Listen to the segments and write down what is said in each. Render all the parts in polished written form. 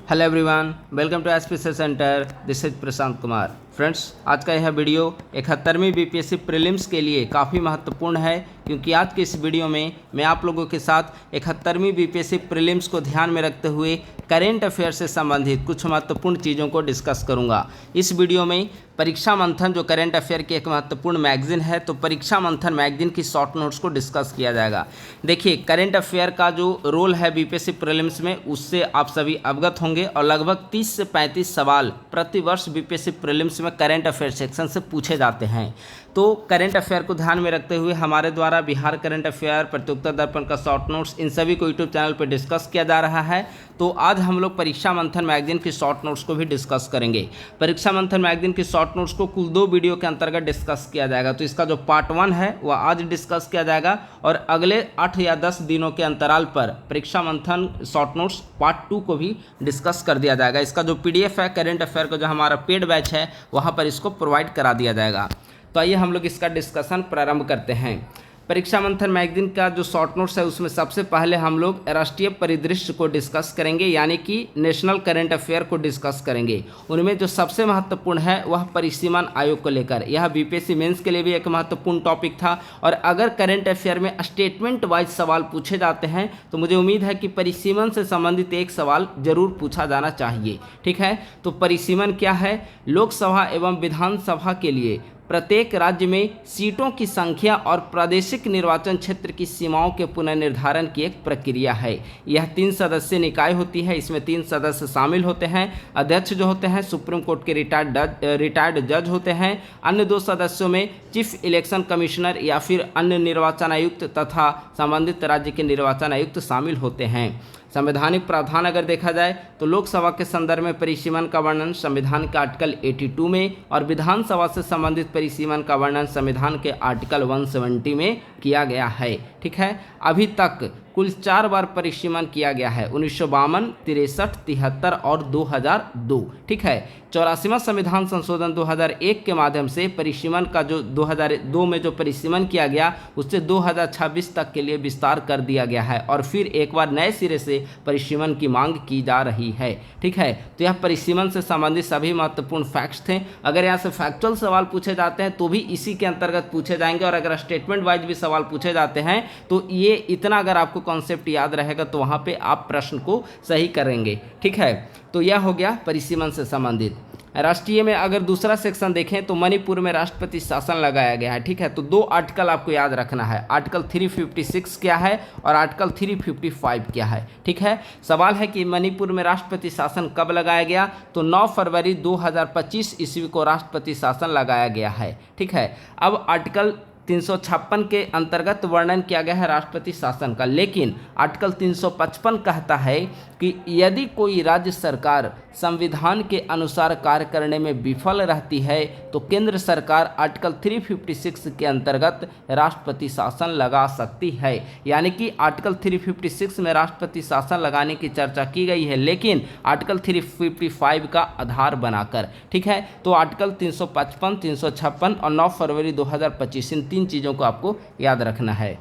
Hello everyone, welcome to SPC centre. This is Prashant Kumar. Friends, आज का यह वीडियो 71वीं बीपीएससी प्रीलिम्स के लिए काफ़ी महत्वपूर्ण है, क्योंकि आज के इस वीडियो में मैं आप लोगों के साथ 71वीं बीपीएससी प्रीलिम्स को ध्यान में रखते हुए करेंट अफेयर से संबंधित कुछ महत्वपूर्ण चीज़ों को डिस्कस करूंगा। इस वीडियो में परीक्षा मंथन जो करेंट अफेयर की एक महत्वपूर्ण मैगजीन है, तो परीक्षा मंथन मैगजीन की शॉर्ट नोट्स को डिस्कस किया जाएगा। देखिए, करेंट अफेयर का जो रोल है बीपीएससी प्रीलिम्स में, उससे आप सभी अवगत होंगे और लगभग 30 से 35 सवाल प्रतिवर्ष बीपीएससी प्रीलिम्स में करेंट अफेयर सेक्शन से पूछे जाते हैं। तो करेंट अफेयर को ध्यान में रखते हुए हमारे द्वारा बिहार करेंट अफेयर, प्रतियोगिता दर्पण का शॉर्ट नोट्स, इन सभी को यूट्यूब चैनल पर डिस्कस किया जा रहा है। तो आज हम लोग परीक्षा मंथन मैगजीन की शॉर्ट नोट्स को भी डिस्कस करेंगे। परीक्षा मंथन मैगजीन की शॉर्ट नोट्स को कुल 2 वीडियो के अंतर्गत डिस्कस किया जाएगा। तो इसका जो पार्ट 1 है वह आज डिस्कस किया जाएगा और अगले 8 या 10 दिनों के अंतराल पर परीक्षा मंथन शॉर्ट नोट्स पार्ट 2 को भी डिस्कस कर दिया जाएगा। इसका जो PDF है करेंट अफेयर का, जो हमारा पेड बैच है, वहाँ पर इसको प्रोवाइड करा दिया जाएगा। तो आइए हम लोग इसका डिस्कशन प्रारंभ करते हैं। परीक्षा मंथन मैगजीन का जो शॉर्ट नोट्स है उसमें सबसे पहले हम लोग राष्ट्रीय परिदृश्य को डिस्कस करेंगे, यानी कि नेशनल करेंट अफेयर को डिस्कस करेंगे। उनमें जो सबसे महत्वपूर्ण है वह परिसीमन आयोग को लेकर, यह बीपीएससी मेंस के लिए भी एक महत्वपूर्ण टॉपिक था। और अगर करेंट अफेयर में स्टेटमेंट वाइज सवाल पूछे जाते हैं तो मुझे उम्मीद है कि परिसीमन से संबंधित एक सवाल जरूर पूछा जाना चाहिए। ठीक है, तो परिसीमन क्या है? लोकसभा एवं विधानसभा के लिए प्रत्येक राज्य में सीटों की संख्या और प्रादेशिक निर्वाचन क्षेत्र की सीमाओं के पुनर्निर्धारण की एक प्रक्रिया है। यह 3 सदस्यीय निकाय होती है। इसमें 3 सदस्य शामिल होते हैं। अध्यक्ष जो होते हैं सुप्रीम कोर्ट के रिटायर्ड जज होते हैं। अन्य 2 सदस्यों में चीफ इलेक्शन कमिश्नर या फिर अन्य निर्वाचन आयुक्त तथा संबंधित राज्य के निर्वाचन आयुक्त शामिल होते हैं। संवैधानिक प्रावधान अगर देखा जाए तो लोकसभा के संदर्भ में परिसीमन का वर्णन संविधान के आर्टिकल 82 में और विधानसभा से संबंधित परिसीमन का वर्णन संविधान के आर्टिकल 170 में किया गया है। ठीक है, अभी तक कुल 4 बार परिसीमन किया गया है, 1952, 63, 73 और 2002। ठीक है, 84वां संविधान संशोधन 2001 के माध्यम से परिसीमन का जो 2002 में जो परिसीमन किया गया उससे 2026 तक के लिए विस्तार कर दिया गया है और फिर एक बार नए सिरे से परिसीमन की मांग की जा रही है। ठीक है, तो यह परिसीमन से संबंधित सभी महत्वपूर्ण फैक्ट्स थे। अगर यहाँ से फैक्चुअल सवाल पूछे जाते हैं तो भी इसी के अंतर्गत पूछे जाएंगे, और अगर स्टेटमेंट वाइज भी सवाल पूछे जाते हैं तो ये इतना अगर आपको कॉन्सेप्ट याद रहेगा तो वहाँ पे आप प्रश्न को सही करेंगे। ठीक है, तो यह हो गया परिसीमन से संबंधित। राष्ट्रीय में अगर दूसरा सेक्शन देखें तो मणिपुर में राष्ट्रपति शासन लगाया गया है। ठीक है, तो 2 आर्टिकल आपको याद रखना है, आर्टिकल 356 क्या है और आर्टिकल 355 क्या है। ठीक है, सवाल है कि मणिपुर में राष्ट्रपति शासन कब लगाया गया, तो 9 फरवरी 2025 ईस्वी को राष्ट्रपति शासन लगाया गया है। ठीक है, अब आर्टिकल 356 के अंतर्गत वर्णन किया गया है राष्ट्रपति शासन का, लेकिन आर्टिकल 355 कहता है कि यदि कोई राज्य सरकार संविधान के अनुसार कार्य करने में विफल रहती है तो केंद्र सरकार आर्टिकल 356 के अंतर्गत राष्ट्रपति शासन लगा सकती है। यानी कि आर्टिकल 356 में राष्ट्रपति शासन लगाने की चर्चा की गई है, लेकिन आर्टिकल 355 का आधार बनाकर। ठीक है, तो आर्टिकल 355, 356 और 9 फरवरी 2025 इन 3 चीज़ों को आपको याद रखना है।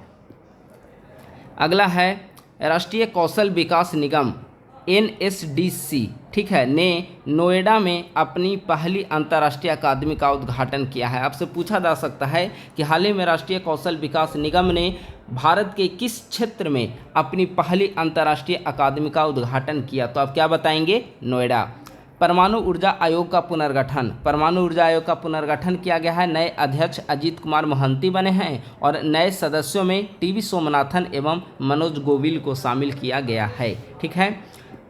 अगला है राष्ट्रीय कौशल विकास निगम NSDC, ठीक है, ने नोएडा में अपनी पहली अंतर्राष्ट्रीय अकादमी का उद्घाटन किया है। आपसे पूछा जा सकता है कि हाल ही में राष्ट्रीय कौशल विकास निगम ने भारत के किस क्षेत्र में अपनी पहली अंतर्राष्ट्रीय अकादमी का उद्घाटन किया, तो आप क्या बताएंगे? नोएडा। परमाणु ऊर्जा आयोग का पुनर्गठन, परमाणु ऊर्जा आयोग का पुनर्गठन किया गया है। नए अध्यक्ष अजीत कुमार मोहंती बने हैं और नए सदस्यों में TV सोमनाथन एवं मनोज गोविल को शामिल किया गया है। ठीक है,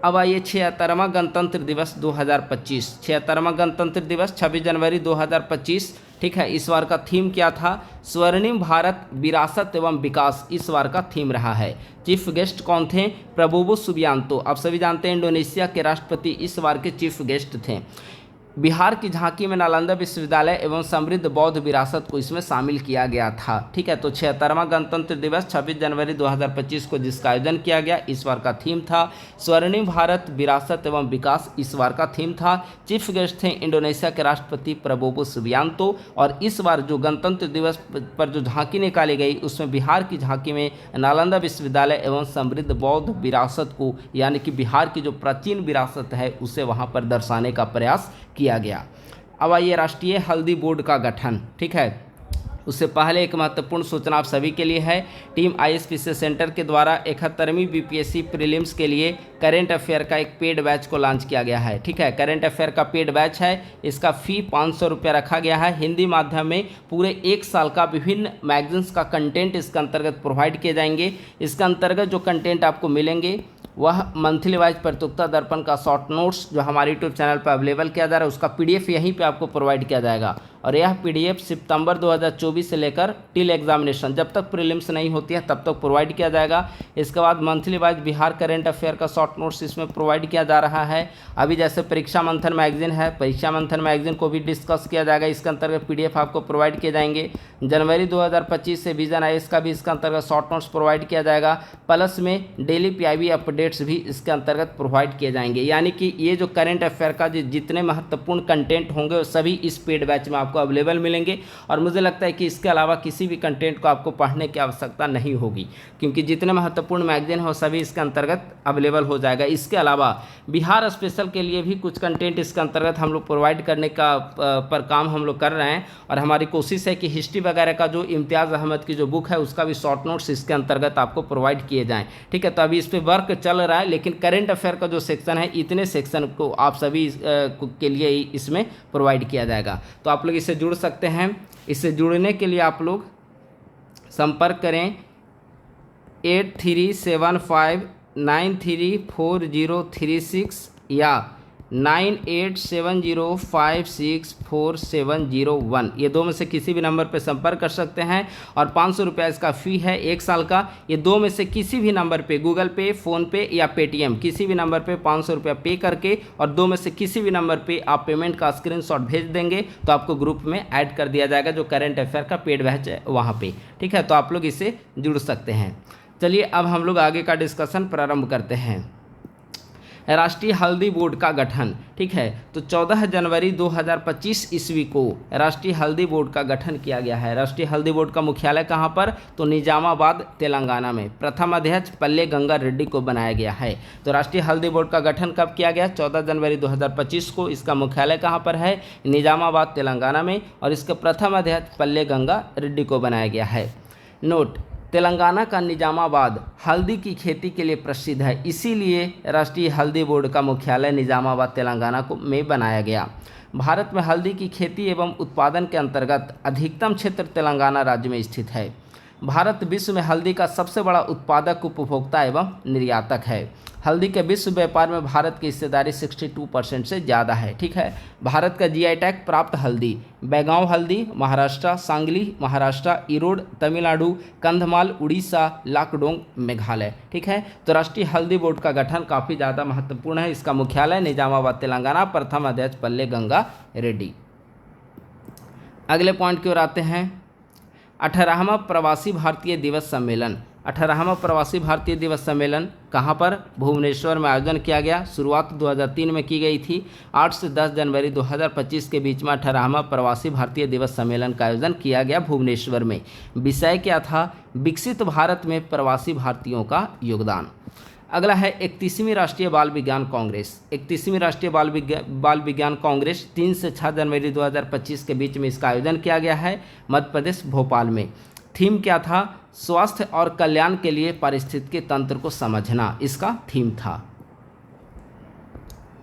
अब आइए 76वां गणतंत्र दिवस 2025। 76वां गणतंत्र दिवस 26 जनवरी 2025। ठीक है, इस बार का थीम क्या था? स्वर्णिम भारत विरासत एवं विकास इस बार का थीम रहा है। चीफ गेस्ट कौन थे? Prabowo Subianto. आप सभी जानते हैं इंडोनेशिया के राष्ट्रपति इस बार के चीफ गेस्ट थे। बिहार की झांकी में नालंदा विश्वविद्यालय एवं समृद्ध बौद्ध विरासत को इसमें शामिल किया गया था। ठीक है, तो 76वां गणतंत्र दिवस 26 जनवरी 2025 को जिसका आयोजन किया गया, इस बार का थीम था स्वर्णिम भारत विरासत एवं विकास, इस बार का थीम था। चीफ गेस्ट थे इंडोनेशिया के राष्ट्रपति प्रबोवो सुबियांतो। और इस बार जो गणतंत्र दिवस पर जो झांकी निकाली गई उसमें बिहार की झांकी में नालंदा विश्वविद्यालय एवं समृद्ध बौद्ध विरासत को, यानी कि बिहार की जो प्राचीन विरासत है उसे वहाँ पर दर्शाने का प्रयास किया गया। अब आइए राष्ट्रीय हल्दी बोर्ड का गठन। ठीक है, उससे पहले एक महत्वपूर्ण सूचना आप सभी के लिए है। टीम ISPC सेंटर के द्वारा 71वीं BPSC प्रीलिम्स के लिए करेंट अफेयर का एक पेड बैच को लॉन्च किया गया है। ठीक है, करेंट अफेयर का पेड बैच है, इसका फ़ी 500 रुपये रखा गया है। हिंदी माध्यम में पूरे 1 साल का विभिन्न मैगजीन्स का कंटेंट इसके अंतर्गत प्रोवाइड किए जाएंगे। इसके अंतर्गत जो कंटेंट आपको मिलेंगे वह मंथली वाइज प्रतियोगिता दर्पण का शॉर्ट नोट्स जो हमारे यूट्यूब चैनल पर अवेलेबल किया जा रहा है उसका PDF यहीं पे आपको प्रोवाइड किया जाएगा। और यह PDF सितंबर 2024 से लेकर टिल एग्जामिनेशन, जब तक प्रीलिम्स नहीं होती है तब तक प्रोवाइड किया जाएगा। इसके बाद monthly wise Bihar current affair का शॉर्ट नोट्स इसमें प्रोवाइड किया जा रहा है। अभी जैसे परीक्षा मंथन मैगजीन है, परीक्षा मंथन मैगजीन को भी डिस्कस किया जाएगा, इसके अंतर्गत PDF आपको प्रोवाइड किए जाएंगे। जनवरी 2025 से विजन IAS का भी इसके अंतर्गत शॉर्ट नोट्स प्रोवाइड किया जाएगा। प्लस में डेली PIB अपडेट्स भी इसके अंतर्गत प्रोवाइड किए जाएंगे। यानी कि ये जो करेंट अफेयर का जितने महत्वपूर्ण कंटेंट होंगे वो सभी इस पेड बैच में आपको अवेलेबल मिलेंगे। और मुझे लगता है कि इसके अलावा किसी भी कंटेंट को आपको पढ़ने की आवश्यकता नहीं होगी, क्योंकि जितने महत्वपूर्ण मैगजीन हो सभी इसके अंतर्गत अवेलेबल हो जाएगा। इसके अलावा बिहार स्पेशल के लिए भी कुछ कंटेंट इसके अंतर्गत हम लोग प्रोवाइड करने का पर काम हम लोग कर रहे हैं। और हमारी कोशिश है कि हिस्ट्री वगैरह का जो इम्तियाज़ अहमद की जो बुक है उसका भी शॉर्ट नोट्स इसके अंतर्गत आपको प्रोवाइड किए जाएँ। ठीक है, तो अभी इस पर वर्क चल रहा है, लेकिन करेंट अफेयर का जो सेक्शन है इतने सेक्शन को आप सभी के लिए इसमें प्रोवाइड किया जाएगा। तो आप लोग इससे जुड़ सकते हैं। इससे जुड़ने के लिए आप लोग संपर्क करें 8375934036 या 9870564701, ये दो में से किसी भी नंबर पर संपर्क कर सकते हैं। और 500 रुपया इसका फ़ी है 1 साल का। ये दो में से किसी भी नंबर पे, गूगल पे, फ़ोनपे या पेटीएम, किसी भी नंबर पे 500 रुपया पे करके और दो में से किसी भी नंबर पे आप पेमेंट का स्क्रीनशॉट भेज देंगे तो आपको ग्रुप में ऐड कर दिया जाएगा जो करेंट अफेयर का पेड बैच है वहाँ पर। ठीक है, तो आप लोग इससे जुड़ सकते हैं। चलिए अब हम लोग आगे का डिस्कशन प्रारंभ करते हैं। राष्ट्रीय हल्दी बोर्ड का गठन। ठीक है, तो 14 जनवरी 2025 ईस्वी को राष्ट्रीय हल्दी बोर्ड का गठन किया गया है। राष्ट्रीय हल्दी बोर्ड का मुख्यालय कहाँ पर? तो निजामाबाद तेलंगाना में। प्रथम अध्यक्ष पल्ले गंगा रेड्डी को बनाया गया है। तो राष्ट्रीय हल्दी बोर्ड का गठन कब किया गया? 14 जनवरी 2025 को। इसका मुख्यालय कहाँ पर है? निजामाबाद तेलंगाना में। और इसके प्रथम अध्यक्ष पल्ले गंगा रेड्डी को बनाया गया है। नोट: तेलंगाना का निजामाबाद हल्दी की खेती के लिए प्रसिद्ध है, इसीलिए राष्ट्रीय हल्दी बोर्ड का मुख्यालय निजामाबाद तेलंगाना में बनाया गया। भारत में हल्दी की खेती एवं उत्पादन के अंतर्गत अधिकतम क्षेत्र तेलंगाना राज्य में स्थित है। भारत विश्व में हल्दी का सबसे बड़ा उत्पादक, उपभोक्ता एवं निर्यातक है। हल्दी के विश्व व्यापार में भारत की हिस्सेदारी 62% से ज़्यादा है। ठीक है, भारत का GI टैग प्राप्त हल्दी बेगांव हल्दी महाराष्ट्र, सांगली महाराष्ट्र, इरोड तमिलनाडु, कंधमाल उड़ीसा, लाकडोंग मेघालय। ठीक है, तो राष्ट्रीय हल्दी बोर्ड का गठन काफ़ी ज़्यादा महत्वपूर्ण है। इसका मुख्यालय निजामाबाद तेलंगाना, प्रथम अध्यक्ष पल्ले गंगा रेड्डी। अगले पॉइंट की ओर आते हैं। 18वां प्रवासी भारतीय दिवस सम्मेलन। 18वां प्रवासी भारतीय दिवस सम्मेलन कहाँ पर? भुवनेश्वर में आयोजन किया गया। शुरुआत 2003 में की गई थी। 8 से 10 जनवरी 2025 के बीच में 18वां प्रवासी भारतीय दिवस सम्मेलन का आयोजन किया गया भुवनेश्वर में। विषय क्या था? विकसित भारत में प्रवासी भारतीयों का योगदान। अगला है 31वीं राष्ट्रीय बाल विज्ञान कांग्रेस। 31वीं राष्ट्रीय बाल विज्ञान कांग्रेस 3 से 6 जनवरी 2025 के बीच में इसका आयोजन किया गया है मध्य प्रदेश भोपाल में। थीम क्या था? स्वास्थ्य और कल्याण के लिए पारिस्थितिकी तंत्र को समझना, इसका थीम था।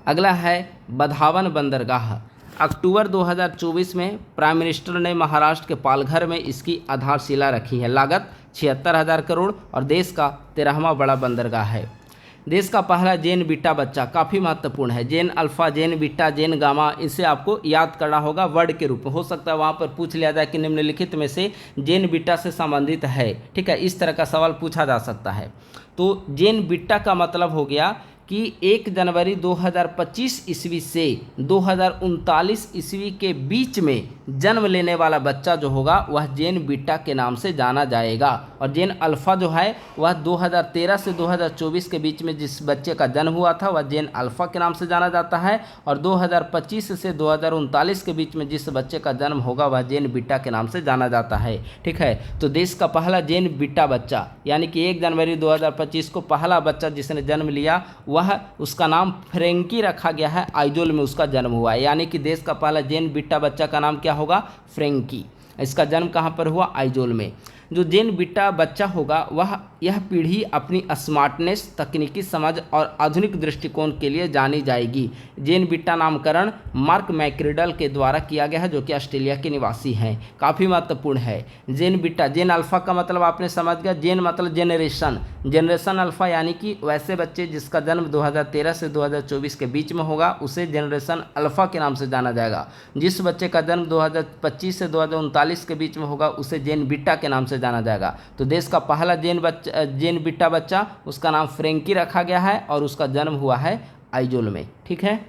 अगला है बधावन बंदरगाह। अक्टूबर 2024 में प्राइम मिनिस्टर ने महाराष्ट्र के पालघर में इसकी आधारशिला रखी है। लागत 76,000 करोड़ और देश का 13वां बड़ा बंदरगाह है। देश का पहला जेन बीटा बच्चा, काफ़ी महत्वपूर्ण है। जेन अल्फ़ा, जेन बीटा, जेन गामा, इसे आपको याद करना होगा वर्ड के रूप में। हो सकता है वहाँ पर पूछ लिया जाए कि निम्नलिखित में से जेन बीटा से संबंधित है। ठीक है, इस तरह का सवाल पूछा जा सकता है। तो जेन बीटा का मतलब हो गया कि 1 जनवरी 2025 ईस्वी से 2039 ईस्वी के बीच में जन्म लेने वाला बच्चा जो होगा वह जेन बीटा के नाम से जाना जाएगा। और जेन अल्फ़ा जो है वह 2013 से 2024 के बीच में जिस बच्चे का जन्म हुआ था वह जेन अल्फ़ा के नाम से जाना जाता है। और 2025 से 2039 के बीच में जिस बच्चे का जन्म होगा वह जेन बीटा के नाम से जाना जाता है। ठीक है, तो देश का पहला जेन बीटा बच्चा यानी कि 1 जनवरी 2025 को पहला बच्चा जिसने जन्म लिया वह उसका नाम फ्रेंकी रखा गया है। आइजोल में उसका जन्म हुआ है, यानी कि देश का पहला जेन बीटा बच्चा का नाम क्या होगा? फ्रेंकी। इसका जन्म कहाँ पर हुआ? आइजोल में। जो जेन बीटा बच्चा होगा वह यह पीढ़ी अपनी स्मार्टनेस, तकनीकी समझ और आधुनिक दृष्टिकोण के लिए जानी जाएगी। जेन बीटा नामकरण मार्क मैक्रिडल के द्वारा किया गया है जो कि ऑस्ट्रेलिया के निवासी हैं। काफ़ी महत्वपूर्ण है। जेन बीटा, जेन अल्फ़ा का मतलब आपने समझ गया। जेन मतलब जेनरेशन, जेनरेशन अल्फ़ा यानी कि वैसे बच्चे जिसका जन्म 2013 से 2024 के बीच में होगा उसे जेनरेशन अल्फ़ा के नाम से जाना जाएगा। जिस बच्चे का जन्म 2025 से 2039 के बीच में होगा उसे जेन बीटा के नाम से जाना जाएगा। तो देश का पहला जेन बीटा बच्चा उसका नाम फ्रेंकी रखा गया है और उसका जन्म हुआ है आइजोल में। ठीक है,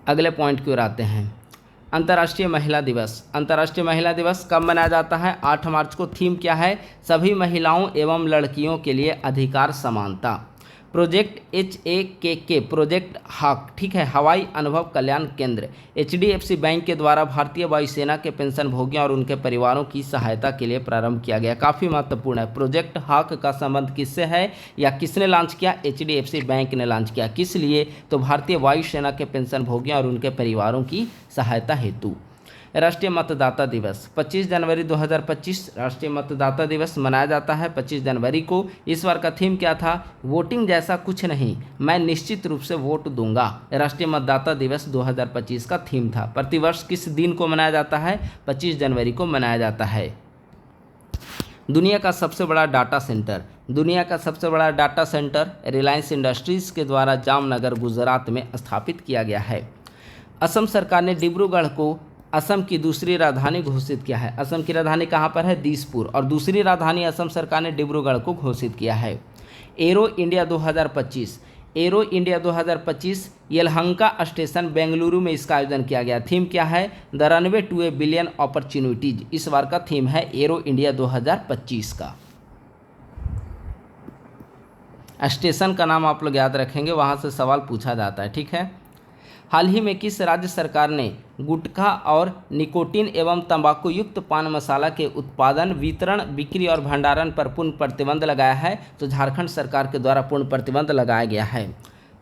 अगले पॉइंट की ओर आते हैं। अंतर्राष्ट्रीय महिला दिवस। अंतर्राष्ट्रीय महिला दिवस कब मनाया जाता है? 8 मार्च को। थीम क्या है? सभी महिलाओं एवं लड़कियों के लिए अधिकार समानता। प्रोजेक्ट HAKK, प्रोजेक्ट हाक, ठीक है, हवाई अनुभव कल्याण केंद्र। HDFC बैंक के द्वारा भारतीय वायुसेना के पेंशनभोगियों और उनके परिवारों की सहायता के लिए प्रारंभ किया गया। काफ़ी महत्वपूर्ण है। प्रोजेक्ट हाक का संबंध किससे है या किसने लॉन्च किया? HDFC बैंक ने लॉन्च किया। किस लिए? तो भारतीय वायुसेना के पेंशनभोगियों और उनके परिवारों की सहायता हेतु। राष्ट्रीय मतदाता दिवस 25 जनवरी 2025 राष्ट्रीय मतदाता दिवस मनाया जाता है 25 जनवरी को। इस बार का थीम क्या था? वोटिंग जैसा कुछ नहीं, मैं निश्चित रूप से वोट दूंगा। राष्ट्रीय मतदाता दिवस 2025 का थीम था। प्रतिवर्ष किस दिन को मनाया जाता है? 25 जनवरी को मनाया जाता है। दुनिया का सबसे बड़ा डाटा सेंटर। दुनिया का सबसे बड़ा डाटा सेंटर रिलायंस इंडस्ट्रीज़ के द्वारा जामनगर गुजरात में स्थापित किया गया है। असम सरकार ने डिब्रूगढ़ को असम की दूसरी राजधानी घोषित किया है। असम की राजधानी कहाँ पर है? दिसपुर। और दूसरी राजधानी असम सरकार ने डिब्रूगढ़ को घोषित किया है। Aero India 2025, Aero India 2025 Yelahanka station Bengaluru में इसका आयोजन किया गया। थीम क्या है? The runway to a billion opportunities. इस बार का थीम है एरो इंडिया 2025 का। स्टेशन का नाम आप लोग याद रखेंगे, वहाँ से सवाल पूछा जाता है। ठीक है, हाल ही में किस राज्य सरकार ने गुटखा और निकोटीन एवं तंबाकू युक्त पान मसाला के उत्पादन, वितरण, बिक्री और भंडारण पर पूर्ण प्रतिबंध लगाया है? तो झारखंड सरकार के द्वारा पूर्ण प्रतिबंध लगाया गया है।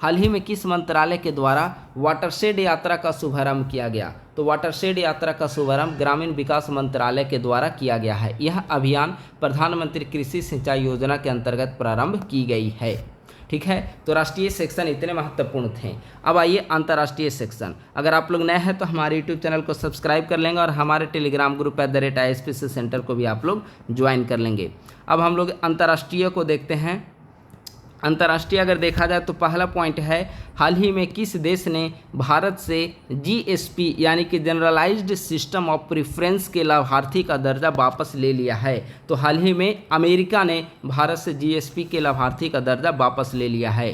हाल ही में किस मंत्रालय के द्वारा वाटरशेड यात्रा का शुभारंभ किया गया? तो वाटरशेड यात्रा का शुभारंभ ग्रामीण विकास मंत्रालय के द्वारा किया गया है। यह अभियान प्रधानमंत्री कृषि सिंचाई योजना के अंतर्गत प्रारंभ की गई है। ठीक है, तो राष्ट्रीय सेक्शन इतने महत्वपूर्ण थे। अब आइए अंतर्राष्ट्रीय सेक्शन। अगर आप लोग नए हैं तो हमारे यूट्यूब चैनल को सब्सक्राइब कर लेंगे और हमारे टेलीग्राम ग्रुप @ISPC सेंटर को भी आप लोग ज्वाइन कर लेंगे। अब हम लोग अंतर्राष्ट्रीय को देखते हैं। अंतर्राष्ट्रीय अगर देखा जाए तो पहला पॉइंट है, हाल ही में किस देश ने भारत से GSP यानी कि जनरलाइज्ड सिस्टम ऑफ प्रेफरेंस के लाभार्थी का दर्जा वापस ले लिया है? तो हाल ही में अमेरिका ने भारत से GSP के लाभार्थी का दर्जा वापस ले लिया है।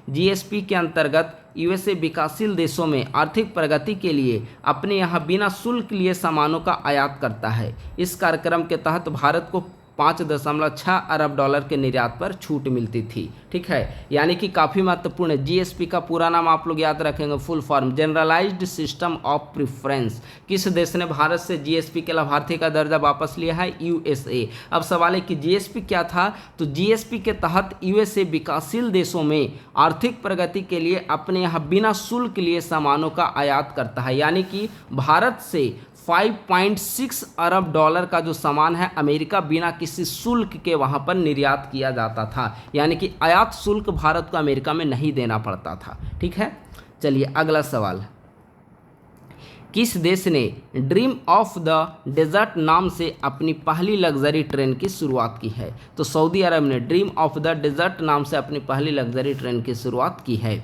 GSP के अंतर्गत USA विकासशील देशों में आर्थिक प्रगति के लिए अपने यहाँ बिना शुल्क लिए सामानों का आयात करता है। इस कार्यक्रम के तहत भारत को $5.6 अरब के निर्यात पर छूट मिलती थी। ठीक है, यानी कि काफ़ी महत्वपूर्ण है। GSP का पूरा नाम आप लोग याद रखेंगे, full form generalised system of preference. किस देश ने भारत से GSP के लाभार्थी का दर्जा वापस लिया है? USA। अब सवाल है कि GSP क्या था? तो GSP के तहत USA विकासशील देशों में आर्थिक प्रगति के लिए अपने यहाँ बिना शुल्क लिए सामानों का आयात करता है, यानी कि भारत से $5.6 अरब का जो सामान है अमेरिका बिना किसी शुल्क के वहाँ पर निर्यात किया जाता था, यानी कि आयात शुल्क भारत को अमेरिका में नहीं देना पड़ता था। ठीक है, चलिए अगला सवाल। किस देश ने ड्रीम ऑफ द डेजर्ट नाम से अपनी पहली लग्जरी ट्रेन की शुरुआत की है? तो सऊदी अरब ने ड्रीम ऑफ द डेजर्ट नाम से अपनी पहली लग्जरी ट्रेन की शुरुआत की है।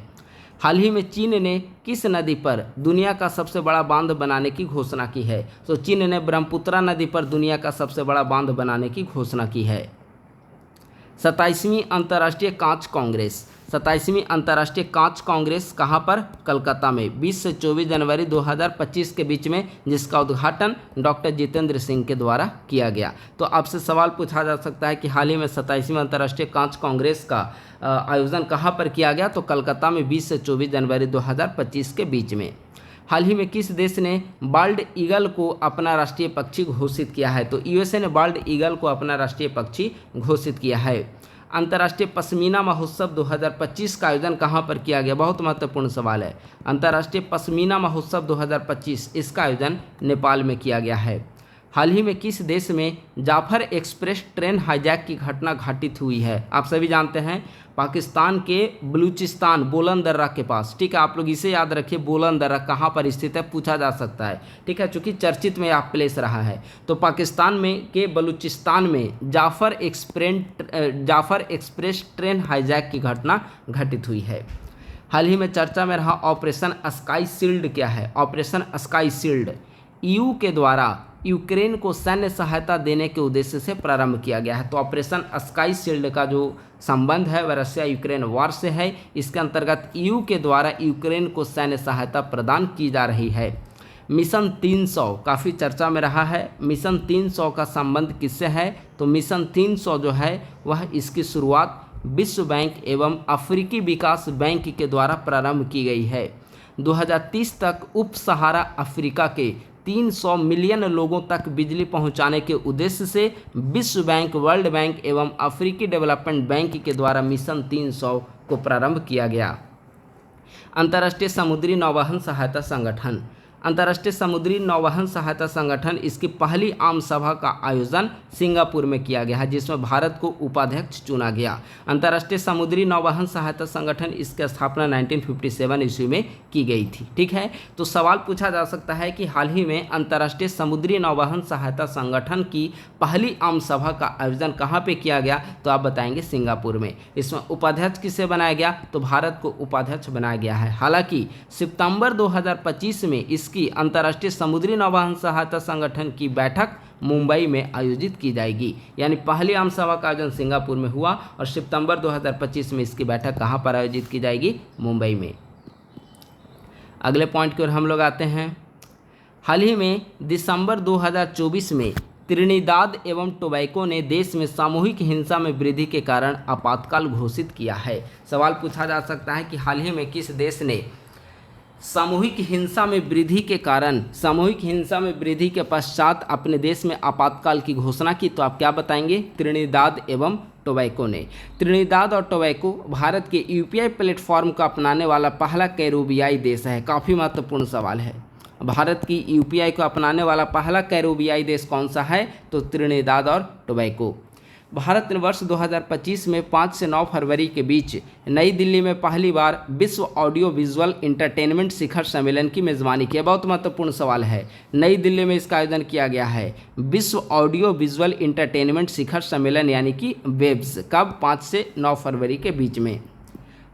हाल ही में चीन ने किस नदी पर दुनिया का सबसे बड़ा बांध बनाने की घोषणा की है? तो चीन ने ब्रह्मपुत्रा नदी पर दुनिया का सबसे बड़ा बांध बनाने की घोषणा की है। 27वीं अंतर्राष्ट्रीय कांच कांग्रेस। 27वीं अंतर्राष्ट्रीय कांच कांग्रेस कहाँ पर? कलकत्ता में 20 से 24 जनवरी 2025 के बीच में, जिसका उद्घाटन डॉक्टर जितेंद्र सिंह के द्वारा किया गया। तो आपसे सवाल पूछा जा सकता है कि हाल ही में 27वीं अंतर्राष्ट्रीय कांच कांग्रेस का आयोजन कहाँ पर किया गया? तो कलकत्ता में 20 से 24 जनवरी 2025 के बीच में। हाल ही में किस देश ने बाल्ड ईगल को अपना राष्ट्रीय पक्षी घोषित किया है? तो यूएसए ने बाल्ड ईगल को अपना राष्ट्रीय पक्षी घोषित किया है। अंतर्राष्ट्रीय पश्मीना महोत्सव 2025 का आयोजन कहाँ पर किया गया? बहुत महत्वपूर्ण सवाल है। अंतर्राष्ट्रीय पश्मीना महोत्सव 2025 इसका आयोजन नेपाल में किया गया है। हाल ही में किस देश में जाफर एक्सप्रेस ट्रेन हाईजैक की घटना घटित हुई है? आप सभी जानते हैं पाकिस्तान के बलूचिस्तान बोलन दर्रा के पास। ठीक है, आप लोग इसे याद रखिए, बोलन दर्रा कहाँ पर स्थित है, पूछा जा सकता है। ठीक है, चूंकि चर्चित में आप प्लेस रहा है। तो पाकिस्तान में के बलूचिस्तान में जाफर एक्सप्रेस ट्रेन हाईजैक की घटना घटित हुई है। हाल ही में चर्चा में रहा ऑपरेशन स्काई शील्ड क्या है? ऑपरेशन स्काई शील्ड ईयू के द्वारा यूक्रेन को सैन्य सहायता देने के उद्देश्य से प्रारंभ किया गया है। तो ऑपरेशन स्काई शील्ड का जो संबंध है वह रशिया यूक्रेन वार से है। इसके अंतर्गत ईयू के द्वारा यूक्रेन को सैन्य सहायता प्रदान की जा रही है। मिशन 300 काफ़ी चर्चा में रहा है। मिशन 300 का संबंध किससे है? तो मिशन 300 जो है वह इसकी शुरुआत विश्व बैंक एवं अफ्रीकी विकास बैंक के द्वारा प्रारंभ की गई है। 2030 तक उप सहारा अफ्रीका के 300 मिलियन लोगों तक बिजली पहुंचाने के उद्देश्य से विश्व बैंक, वर्ल्ड बैंक एवं अफ्रीकी डेवलपमेंट बैंक के द्वारा मिशन 300 को प्रारंभ किया गया। अंतर्राष्ट्रीय समुद्री नौवहन सहायता संगठन, अंतर्राष्ट्रीय समुद्री नौवहन सहायता संगठन इसकी पहली आम सभा का आयोजन सिंगापुर में किया गया है, जिसमें भारत को उपाध्यक्ष चुना गया। अंतर्राष्ट्रीय समुद्री नौवहन सहायता संगठन इसकी स्थापना 1957 ईस्वी में की गई थी। ठीक है, तो सवाल पूछा जा सकता है कि हाल ही में अंतर्राष्ट्रीय समुद्री नौवहन सहायता संगठन की पहली आम सभा का आयोजन कहाँ पे किया गया? तो आप बताएंगे सिंगापुर में। इसमें उपाध्यक्ष किसे बनाया गया? तो भारत को उपाध्यक्ष बनाया गया है। हालांकि सितंबर 2025 में की अंतर्राष्ट्रीय समुद्री नौवहन सहायता संगठन की बैठक मुंबई में आयोजित की जाएगी। यानी पहली आम सभा का आयोजन सिंगापुर में हुआ और सितंबर 2025 में इसकी बैठक कहां पर आयोजित की जाएगी? मुंबई में। अगले पॉइंट की ओर हम लोग आते हैं। हाल ही में दिसंबर 2024 में त्रिनिदाद एवं टोबैको ने देश में सामूहिक हिंसा में वृद्धि के कारण आपातकाल घोषित किया है। सवाल पूछा जा सकता है कि हाल ही में किस देश ने सामूहिक हिंसा में वृद्धि के पश्चात अपने देश में आपातकाल की घोषणा की? तो आप क्या बताएंगे? त्रिनिदाद एवं टोबैको ने। त्रिनिदाद और टोबैको भारत के यूपीआई प्लेटफॉर्म को अपनाने वाला पहला कैरिबियाई देश है। काफ़ी महत्वपूर्ण सवाल है। भारत की यूपीआई को अपनाने वाला पहला कैरिबियाई देश कौन सा है? तो त्रिनिदाद और टोबैको। भारत ने वर्ष 2025 में 5 से 9 फरवरी के बीच नई दिल्ली में पहली बार विश्व ऑडियो विजुअल इंटरटेनमेंट शिखर सम्मेलन की मेज़बानी की। बहुत महत्वपूर्ण सवाल है। नई दिल्ली में इसका आयोजन किया गया है विश्व ऑडियो विजुअल इंटरटेनमेंट शिखर सम्मेलन यानी कि वेब्स। कब? 5 से 9 फरवरी के बीच में।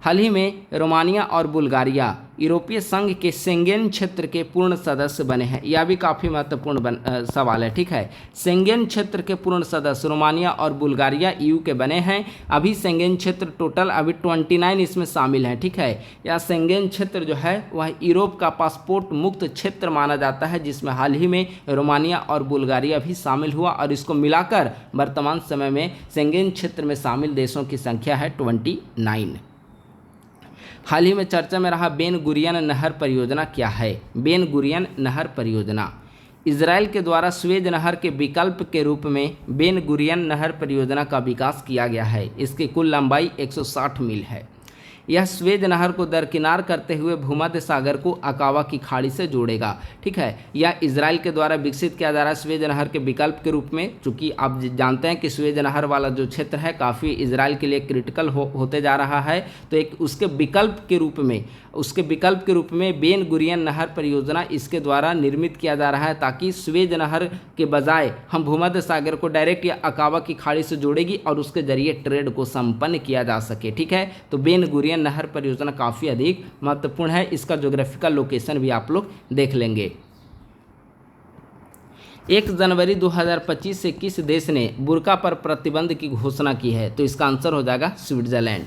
हाल ही में रोमानिया और बुल्गारिया यूरोपीय संघ के शेंगेन क्षेत्र के पूर्ण सदस्य बने हैं। यह भी काफ़ी महत्वपूर्ण सवाल है। ठीक है, शेंगेन क्षेत्र के पूर्ण सदस्य रोमानिया और बुल्गारिया ईयू के बने हैं। अभी शेंगेन क्षेत्र टोटल अभी 29 इसमें शामिल हैं। ठीक है, यह शेंगेन क्षेत्र जो है वह यूरोप का पासपोर्ट मुक्त क्षेत्र माना जाता है, जिसमें हाल ही में रोमानिया और बुल्गारिया भी शामिल हुआ और इसको मिलाकर वर्तमान समय में शेंगेन क्षेत्र में शामिल देशों की संख्या है 29। हाल ही में चर्चा में रहा बेन गुरियन नहर परियोजना क्या है? बेन गुरियन नहर परियोजना इजराइल के द्वारा स्वेज नहर के विकल्प के रूप में बेन गुरियन नहर परियोजना का विकास किया गया है। इसकी कुल लंबाई 160 मील है। यह स्वेज नहर को दरकिनार करते हुए भूमध्य सागर को अकावा की खाड़ी से जोड़ेगा। ठीक है, यह इजराइल के द्वारा विकसित किया जा रहा है स्वेज नहर के विकल्प के रूप में। चूँकि आप जानते हैं कि स्वेज नहर वाला जो क्षेत्र है काफ़ी इजराइल के लिए क्रिटिकल होते जा रहा है, तो एक उसके विकल्प के रूप में बेन गुरियन नहर परियोजना इसके द्वारा निर्मित किया जा रहा है, ताकि स्वेज नहर के बजाय हम भूमध्य सागर को डायरेक्ट या अकावा की खाड़ी से जोड़ेगी और उसके जरिए ट्रेड को संपन्न किया जा सके। ठीक है, तो बेन गुरियन नहर परियोजना काफ़ी अधिक महत्वपूर्ण है। इसका ज्योग्राफिकल लोकेशन भी आप लोग देख लेंगे। 1 जनवरी 2025 से किस देश ने बुर्का पर प्रतिबंध की घोषणा की है? तो इसका आंसर हो जाएगा स्विट्जरलैंड।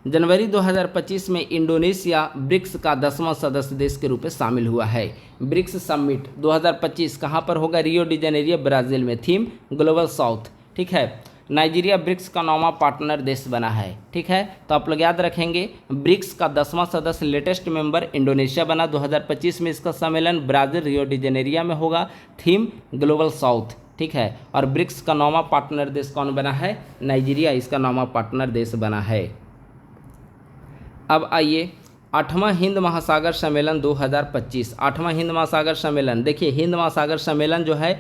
जनवरी 2025 में इंडोनेशिया ब्रिक्स का 10वां सदस्य देश के रूप में शामिल हुआ है। ब्रिक्स समिट 2025 कहाँ पर होगा? रियो डी जेनेरियो ब्राज़ील में। थीम ग्लोबल साउथ, ठीक है। नाइजीरिया ब्रिक्स का 9वां पार्टनर देश बना है, ठीक है। तो आप लोग याद रखेंगे ब्रिक्स का 10वां सदस्य लेटेस्ट मेंबर इंडोनेशिया बना। 2025 में इसका सम्मेलन ब्राज़ील रियो डी जेनेरिया में होगा। थीम ग्लोबल साउथ, ठीक है। और ब्रिक्स का 9वां पार्टनर देश कौन बना है? नाइजीरिया इसका 9वां पार्टनर देश बना है। अब आइए 8वां हिंद महासागर सम्मेलन 2025। 8वां हिंद महासागर सम्मेलन, देखिए हिंद महासागर सम्मेलन जो है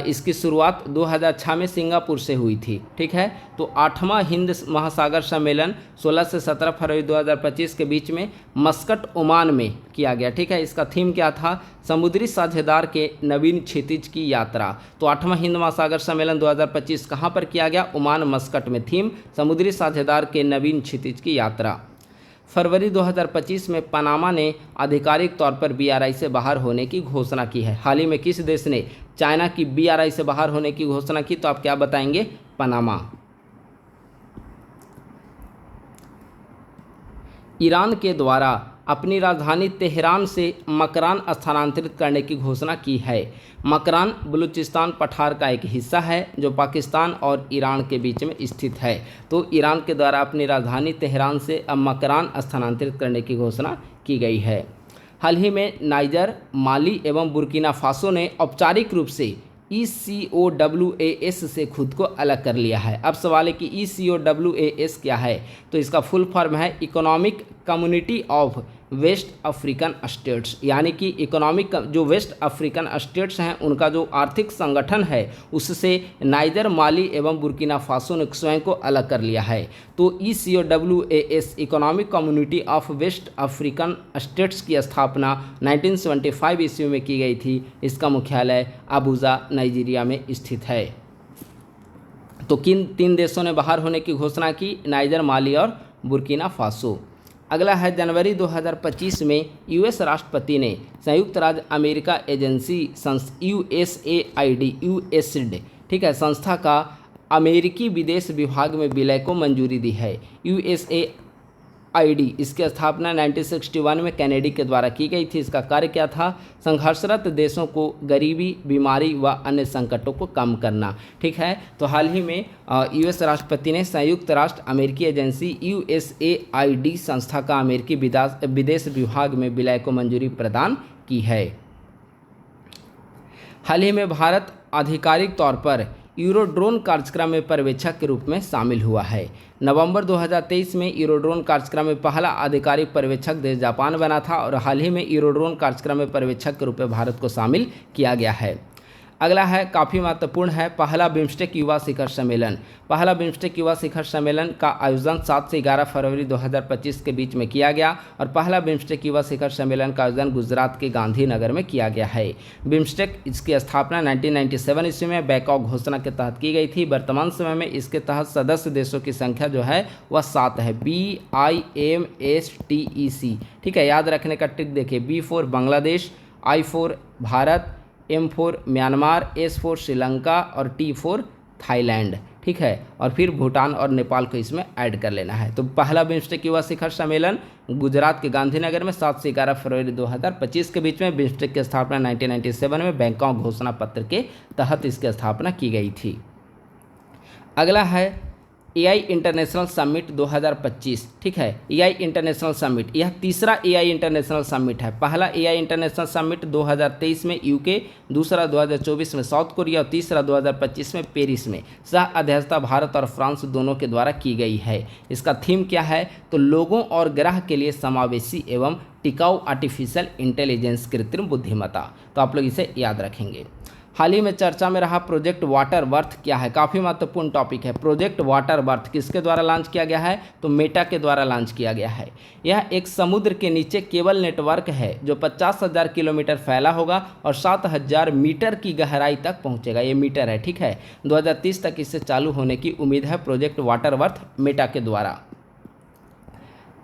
इसकी शुरुआत 2006 में सिंगापुर से हुई थी, ठीक है। तो 8वां हिंद महासागर सम्मेलन 16 से 17 फरवरी 2025 के बीच में मस्कट ओमान में किया गया, ठीक है। इसका थीम क्या था? समुद्री साझेदार के नवीन क्षितिज की यात्रा। तो 8वां हिंद महासागर सम्मेलन 2025 कहाँ पर किया गया? ओमान मस्कट में। थीम समुद्री साझेदार के नवीन क्षितिज की यात्रा। फरवरी 2025 में पनामा ने आधिकारिक तौर पर BRI से बाहर होने की घोषणा की है। हाल ही में किस देश ने चाइना की BRI से बाहर होने की घोषणा की? तो आप क्या बताएंगे? पनामा। ईरान के द्वारा अपनी राजधानी तेहरान से मकरान स्थानांतरित करने की घोषणा की है। मकरान बलूचिस्तान पठार का एक हिस्सा है जो पाकिस्तान और ईरान के बीच में स्थित है। तो ईरान के द्वारा अपनी राजधानी तेहरान से अब मकरान स्थानांतरित करने की घोषणा की गई है। हाल ही में नाइजर, माली एवं बुर्किना फासो ने औपचारिक रूप से ECOWAS से खुद को अलग कर लिया है। अब सवाल है कि ECOWAS क्या है? तो इसका फुल फॉर्म है economic community of West African states, यानी कि इकोनॉमिक जो वेस्ट अफ्रीकन स्टेट्स हैं उनका जो आर्थिक संगठन है उससे नाइजर, माली एवं बुर्किना फासो ने स्वयं को अलग कर लिया है। तो ECOWAS economic community of West African states की स्थापना 1975 ईस्वी में की गई थी। इसका मुख्यालय अबूजा नाइजीरिया में स्थित है। तो किन 3 देशों ने बाहर होने की घोषणा की? नाइजर, माली और बुर्किना फासो। अगला है जनवरी 2025 में US राष्ट्रपति ने संयुक्त राज्य अमेरिका एजेंसी USAID, ठीक है, संस्था का अमेरिकी विदेश विभाग में विलय को मंजूरी दी है। USAID इसकी स्थापना 1961 में कैनेडी के द्वारा की गई थी। इसका कार्य क्या था? संघर्षरत देशों को गरीबी, बीमारी व अन्य संकटों को कम करना, ठीक है। तो हाल ही में US राष्ट्रपति ने संयुक्त राष्ट्र अमेरिकी एजेंसी USAID संस्था का अमेरिकी विदेश विभाग में विलय को मंजूरी प्रदान की है। हाल ही में भारत आधिकारिक तौर पर यूरोड्रोन कार्यक्रम में पर्यवेक्षक के रूप में शामिल हुआ है। नवंबर 2023 में यूरोड्रोन कार्यक्रम में पहला आधिकारिक पर्यवेक्षक देश जापान बना था और हाल ही में यूरोड्रोन कार्यक्रम में पर्यवेक्षक के रूप में भारत को शामिल किया गया है। अगला है काफ़ी महत्वपूर्ण है पहला बिम्स्टेक युवा शिखर सम्मेलन। पहला बिम्स्टेक युवा शिखर सम्मेलन का आयोजन 7 से 11 फरवरी 2025 के बीच में किया गया और पहला बिम्स्टेक युवा शिखर सम्मेलन का आयोजन गुजरात के गांधीनगर में किया गया है। बिम्स्टेक इसकी स्थापना 1997 ईस्वी में बैंकॉक घोषणा के तहत की गई थी। वर्तमान समय में इसके तहत सदस्य देशों की संख्या जो है वह 7 है। BIMSTEC, ठीक है, याद रखने का ट्रिक देखिए। B for Bangladesh, I for Bharat, M for Myanmar, S for Sri Lanka और T फॉर थाईलैंड, ठीक है। और फिर भूटान और नेपाल को इसमें ऐड कर लेना है। तो पहला बिम्स्टेक युवा शिखर सम्मेलन गुजरात के गांधीनगर में 7 से 11 फरवरी 2025 के बीच में। बिम्स्टेक की स्थापना 1997 में बैंकॉक घोषणा पत्र के तहत इसकी स्थापना की गई थी। अगला है AI इंटरनेशनल समिट 2025, ठीक है। AI इंटरनेशनल समिट यह तीसरा AI इंटरनेशनल समिट है। पहला AI इंटरनेशनल समिट 2023 में UK, दूसरा 2024 में साउथ कोरिया और तीसरा 2025 में पेरिस में सह अध्यक्षता भारत और फ्रांस दोनों के द्वारा की गई है। इसका थीम क्या है? तो लोगों और ग्रह के लिए समावेशी एवं टिकाऊ आर्टिफिशियल इंटेलिजेंस, कृत्रिम बुद्धिमत्ता। तो आप लोग इसे याद रखेंगे। हाल ही में चर्चा में रहा प्रोजेक्ट वाटर वर्थ क्या है? काफ़ी महत्वपूर्ण टॉपिक है। प्रोजेक्ट वाटर वर्थ किसके द्वारा लॉन्च किया गया है? तो मेटा के द्वारा लॉन्च किया गया है। यह एक समुद्र के नीचे केबल नेटवर्क है जो 50,000 किलोमीटर फैला होगा और 7,000 मीटर की गहराई तक पहुंचेगा। ये मीटर है, ठीक है। 2030 तक इससे चालू होने की उम्मीद है। प्रोजेक्ट वाटर वर्थ मेटा के द्वारा।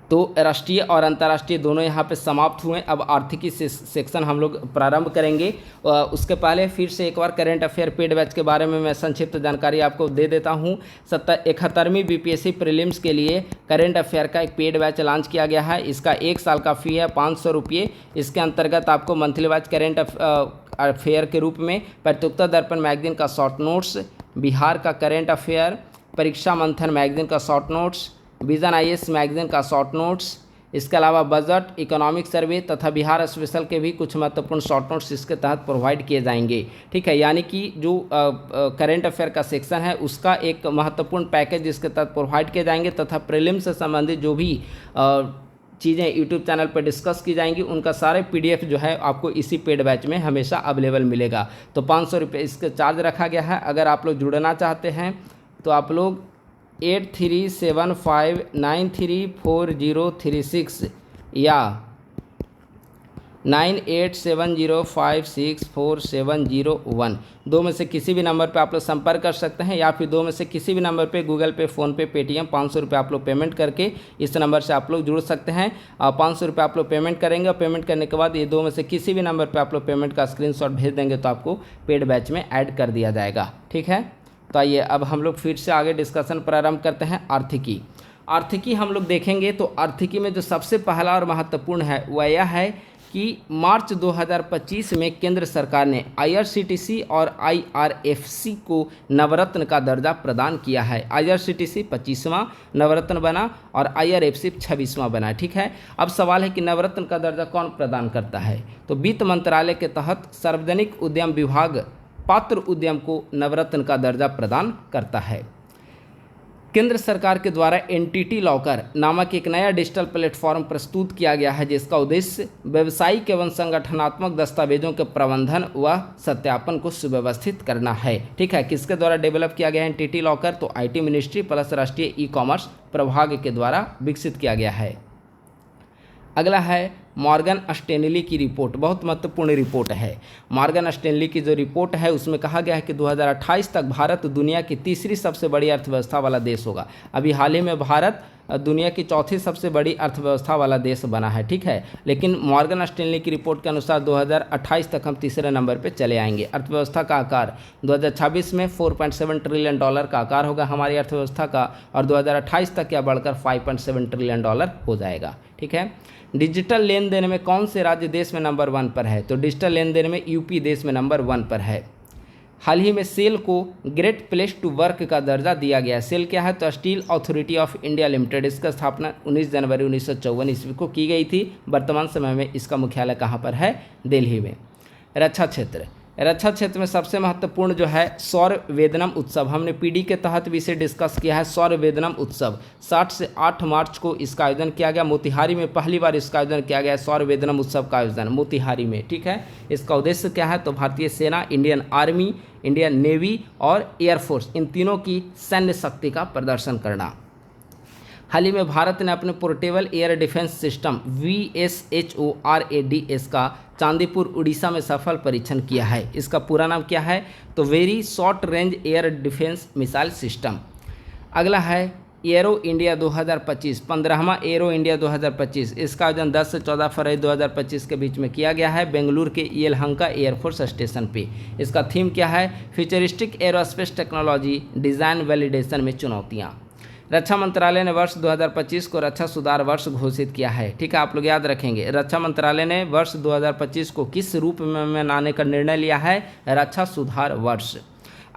तो राष्ट्रीय और अंतर्राष्ट्रीय दोनों यहाँ पे समाप्त हुए। अब आर्थिकी सेक्शन हम लोग प्रारंभ करेंगे। उसके पहले फिर से एक बार करेंट अफेयर पेड बैच के बारे में मैं संक्षिप्त जानकारी आपको दे देता हूँ। 71वीं बीपीएससी प्रीलिम्स के लिए करेंट अफेयर का एक पेड बैच लॉन्च किया गया है। इसका 1 साल का फ़ी है 500 रुपये। इसके अंतर्गत आपको मंथली बैच करेंट अफेयर के रूप में प्रतियोगिता दर्पण मैगजीन का शॉर्ट नोट्स, बिहार का करेंट अफेयर, परीक्षा मंथन मैगजीन का short notes, vision IAS magazine का शॉर्ट नोट्स, इसके अलावा बजट, इकोनॉमिक सर्वे तथा बिहार स्पेशल के भी कुछ महत्वपूर्ण शॉर्ट नोट्स इसके तहत प्रोवाइड किए जाएंगे। ठीक है, यानी कि जो करेंट अफेयर का सेक्शन है उसका एक महत्वपूर्ण पैकेज इसके तहत प्रोवाइड किए जाएंगे तथा प्रीलिम्स से संबंधित जो भी चीज़ें यूट्यूब चैनल पर डिस्कस की जाएंगी उनका सारे PDF जो है आपको इसी पेड बैच में हमेशा अवेलेबल मिलेगा। तो 500 रुपये इसका चार्ज रखा गया है। अगर आप लोग जुड़ना चाहते हैं तो आप लोग 8375934036 या 9870564701 दो में से किसी भी नंबर पे आप लोग संपर्क कर सकते हैं, या फिर दो में से किसी भी नंबर पे गूगल पे, फ़ोनपे, पेटीएम 500 रुपये आप लोग पेमेंट करके इस नंबर से आप लोग जुड़ सकते हैं। 500 रुपये आप लोग पेमेंट करेंगे और पेमेंट करने के बाद ये दो में से किसी भी नंबर पर आप लोग पेमेंट का स्क्रीनशॉट भेज देंगे तो आपको पेड बैच में ऐड कर दिया जाएगा। ठीक है, तो आइए अब हम लोग फिर से आगे डिस्कशन प्रारंभ करते हैं। आर्थिकी हम लोग देखेंगे तो आर्थिकी में जो सबसे पहला और महत्वपूर्ण है वह यह है कि मार्च 2025 में केंद्र सरकार ने IRCTC और IRFC को नवरत्न का दर्जा प्रदान किया है। IRCTC 25वां नवरत्न बना और IRFC 26वां बना। ठीक है, अब सवाल है कि नवरत्न का दर्जा कौन प्रदान करता है? तो वित्त मंत्रालय के तहत सार्वजनिक उद्यम विभाग पात्र उद्यम को नवरत्न का दर्जा प्रदान करता है। केंद्र सरकार के द्वारा एनटीटी लॉकर नामक एक नया डिजिटल प्लेटफॉर्म प्रस्तुत किया गया है जिसका उद्देश्य व्यावसायिक एवं संगठनात्मक दस्तावेजों के प्रबंधन व सत्यापन को सुव्यवस्थित करना है। ठीक है, किसके द्वारा डेवलप किया गया है एनटीटी लॉकर? तो IT मिनिस्ट्री प्लस राष्ट्रीय ई-कॉमर्स प्रभाग के द्वारा विकसित किया गया है। अगला है मॉर्गन स्टैनली की रिपोर्ट, बहुत महत्वपूर्ण रिपोर्ट है। मॉर्गन स्टैनली की जो रिपोर्ट है उसमें कहा गया है कि 2028 तक भारत दुनिया की तीसरी सबसे बड़ी अर्थव्यवस्था वाला देश होगा। अभी हाल ही में भारत दुनिया की चौथी सबसे बड़ी अर्थव्यवस्था वाला देश बना है। ठीक है, लेकिन मॉर्गन स्टैनली की रिपोर्ट के अनुसार 2028 तक हम तीसरे नंबर पर चले आएंगे। अर्थव्यवस्था का आकार 2026 में $4.7 ट्रिलियन का आकार होगा हमारी अर्थव्यवस्था का, और 2028 तक यह बढ़कर $5.7 ट्रिलियन हो जाएगा। ठीक है, डिजिटल लेन देन में कौन से राज्य देश में नंबर 1 पर है? तो डिजिटल लेन देन में यूपी देश में नंबर 1 पर है। हाल ही में सेल को ग्रेट प्लेस टू वर्क का दर्जा दिया गया। सेल क्या है? तो steel authority of India limited. इसका स्थापना 19 जनवरी 1954 ईस्वी को की गई थी। वर्तमान समय में इसका मुख्यालय कहाँ पर है? दिल्ली में। रक्षा क्षेत्र में सबसे महत्वपूर्ण जो है सौर वेदनम उत्सव, हमने PD के तहत भी इसे डिस्कस किया है। सौर वेदनम उत्सव 7 से 8 मार्च को इसका आयोजन किया गया। मोतिहारी में पहली बार इसका आयोजन किया गया। सौर वेदनम उत्सव का आयोजन मोतिहारी में। ठीक है, इसका उद्देश्य क्या है? तो भारतीय सेना, इंडियन आर्मी, इंडियन नेवी और एयरफोर्स, इन तीनों की सैन्य शक्ति का प्रदर्शन करना। हाल ही में भारत ने अपने portable air defence system VSHORADS का चांदीपुर उड़ीसा में सफल परीक्षण किया है। इसका पूरा नाम क्या है? तो very short range air defence missile system. अगला है एरो इंडिया 2025, 15वां एरो इंडिया 2025। इसका आयोजन 10 से 14 फरवरी 2025 के बीच में किया गया है बेंगलुरु के येलहंका एयरफोर्स स्टेशन पे। इसका थीम क्या है? Futuristic aerospace technology design validation में चुनौतियाँ। रक्षा मंत्रालय ने वर्ष 2025 को रक्षा सुधार वर्ष घोषित किया है। ठीक है, आप लोग याद रखेंगे रक्षा मंत्रालय ने वर्ष 2025 को किस रूप में मनाने का निर्णय लिया है? रक्षा सुधार वर्ष।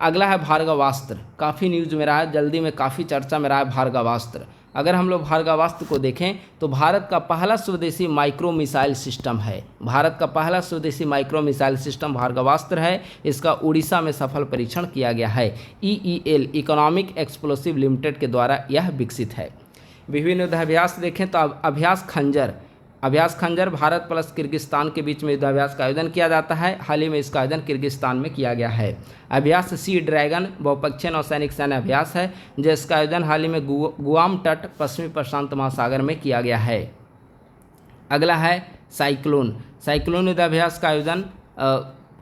अगला है भार्गवास्त्र, काफ़ी न्यूज़ में रहा है, जल्दी में काफ़ी चर्चा में रहा है भार्गवास्त्र। अगर हम लोग भार्गवास्त्र को देखें तो भारत का पहला स्वदेशी माइक्रो मिसाइल सिस्टम है। भारत का पहला स्वदेशी माइक्रो मिसाइल सिस्टम भार्गवास्त्र है। इसका उड़ीसा में सफल परीक्षण किया गया है। EEL इकोनॉमिक एक्सप्लोसिव लिमिटेड के द्वारा यह विकसित है। विभिन्न युद्धाभ्यास देखें तो अभ्यास खंजर भारत प्लस किर्गिस्तान के बीच में युद्धाभ्यास का आयोजन किया जाता है। हाल ही में इसका आयोजन किर्गिस्तान में किया गया है। अभ्यास सी ड्रैगन बहुपक्षीय नौसैनिक सैन्य अभ्यास है जिसका आयोजन हाल ही में गुआम तट पश्चिमी प्रशांत महासागर में किया गया है। अगला है साइक्लोन युद्धाभ्यास का आयोजन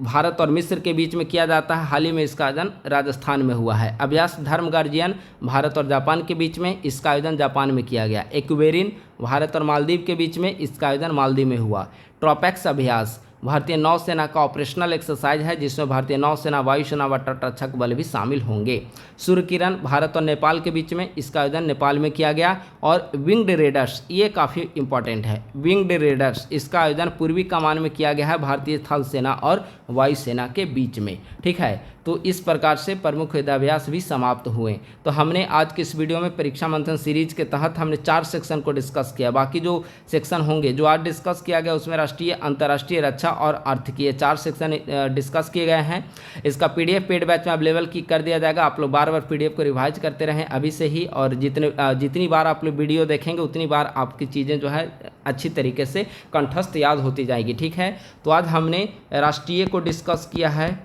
भारत और मिस्र के बीच में किया जाता है। हाल ही में इसका आयोजन राजस्थान में हुआ है। अभ्यास धर्म गार्जियन भारत और जापान के बीच में, इसका आयोजन जापान में किया गया। एक्वेरिन भारत और मालदीव के बीच में, इसका आयोजन मालदीव में हुआ। ट्रोपेक्स अभ्यास भारतीय नौसेना का ऑपरेशनल एक्सरसाइज है जिसमें भारतीय नौसेना, वायुसेना व तटरक्षक बल भी शामिल होंगे। सूर्य किरण भारत और नेपाल के बीच में, इसका आयोजन नेपाल में किया गया। और विंग्ड रेडर्स, ये काफ़ी इंपॉर्टेंट है, विंग्ड रेडर्स, इसका आयोजन पूर्वी कमान में किया गया है भारतीय थल सेना और वायुसेना के बीच में। ठीक है, तो इस प्रकार से प्रमुख युद्धाभ्यास भी समाप्त हुए। तो हमने आज के इस वीडियो में परीक्षा मंथन सीरीज के तहत हमने 4 सेक्शन को डिस्कस किया। बाकी जो सेक्शन होंगे जो आज डिस्कस किया गया उसमें राष्ट्रीय, अंतर्राष्ट्रीय, रक्षा और आर्थिकीय 4 सेक्शन डिस्कस किए गए हैं। इसका PDF पेड बैच में अवेलेबल कर दिया जाएगा। आप लोग बार बार PDF को रिवाइज करते रहें अभी से ही, और जितनी बार आप लोग वीडियो देखेंगे उतनी बार आपकी चीज़ें जो है अच्छी तरीके से कंठस्थ याद होती जाएगी। ठीक है, तो आज हमने राष्ट्रीय को डिस्कस किया है,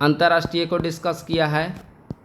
अंतर्राष्ट्रीय को डिस्कस किया है,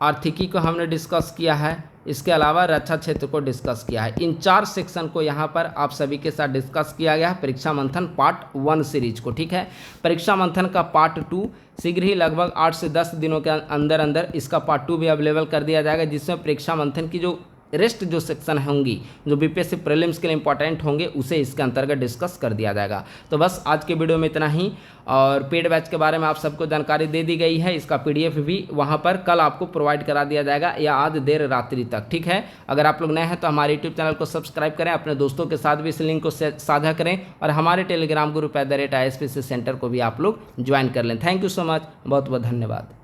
आर्थिकी को हमने डिस्कस किया है, इसके अलावा रक्षा क्षेत्र को डिस्कस किया है। इन 4 सेक्शन को यहाँ पर आप सभी के साथ डिस्कस किया गया है परीक्षा मंथन पार्ट 1 सीरीज को। ठीक है, परीक्षा मंथन का पार्ट 2 शीघ्र ही लगभग 8 से 10 दिनों के अंदर इसका पार्ट 2 भी अवेलेबल कर दिया जाएगा, जिसमें परीक्षा मंथन की जो रेस्ट जो सेक्शन होंगी, जो BPSC प्रीलिम्स के लिए इंपॉर्टेंट होंगे, उसे इसके अंतर्गत डिस्कस कर दिया जाएगा। तो बस आज के वीडियो में इतना ही, और पेड बैच के बारे में आप सबको जानकारी दे दी गई है। इसका PDF भी वहां पर कल आपको प्रोवाइड करा दिया जाएगा या आज देर रात्रि तक। ठीक है, अगर आप लोग नए हैं तो हमारे YouTube चैनल को सब्सक्राइब करें, अपने दोस्तों के साथ भी इस लिंक को साझा करें, और हमारे टेलीग्राम ग्रुप @ISPC सेंटर को भी आप लोग ज्वाइन कर लें। थैंक यू सो मच, बहुत बहुत धन्यवाद।